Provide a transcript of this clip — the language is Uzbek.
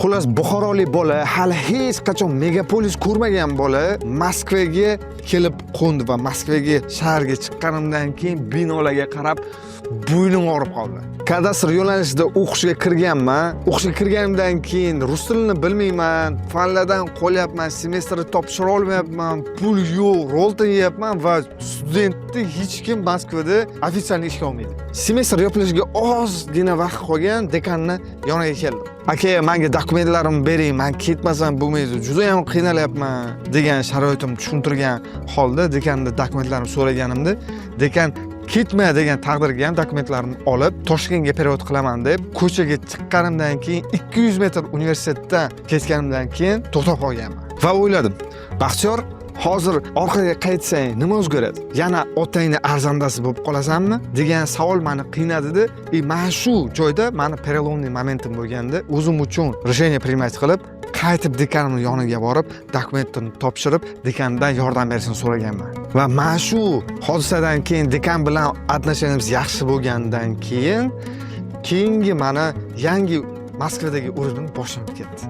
Xullas, Buxorolik bola, hali hech qachon megapolis ko'rmagan bola Moskvaga kelib qo'ndi va Moskvaga shaharga chiqqanimdan keyin binolarga qarab bo'ynim og'rib qoldi. Kadastr yo'nalishida o'qishga kirganman. O'qishga kirganimdan keyin rus tilini bilmayman, fanlardan qolyapman, semestrni topshira olmayapman, pul yo'q, rolta yeyapman va studentni hech kim Moskvada ofitsial ishga olmaydi. Semestr yopilishiga ozgina vaqt qolgan, dekanni yoniga keldim. Aka, menga dokumentlarimni bering, men ketmasam bo'lmaydi, juda ham qiynalyapman degan sharoitimni tushuntirgan holda dekandan dokumentlarimni so'raganimda, dekan ketma degan taqdirga ham dokumentlarimni olib Toshkentga perevod qilaman deb ko'chaga chiqqanimdan keyin 200 metr universitetdan ketganimdan keyin to'xtab qolganman va o'yladim, Baxtiyor, hozir orqaga qaytsang nima o'zgaradi? Yana otangni arzandasi bo'lib qolasanmi degan savol meni qiynadi-da. Mana shu joyda meni переломный momentim bo'lganda o'zim uchun решение принимать qilib, qaytib dekanimning yoniga borib, dokumentni topshirib, dekandan yordam berishini so'raganman. Va mana shu hodisadan keyin dekan bilan отношениямыз yaxshi bo'lgandan keyin keyingi mana yangi Moskvadagi o'rinim boshlanib ketdi.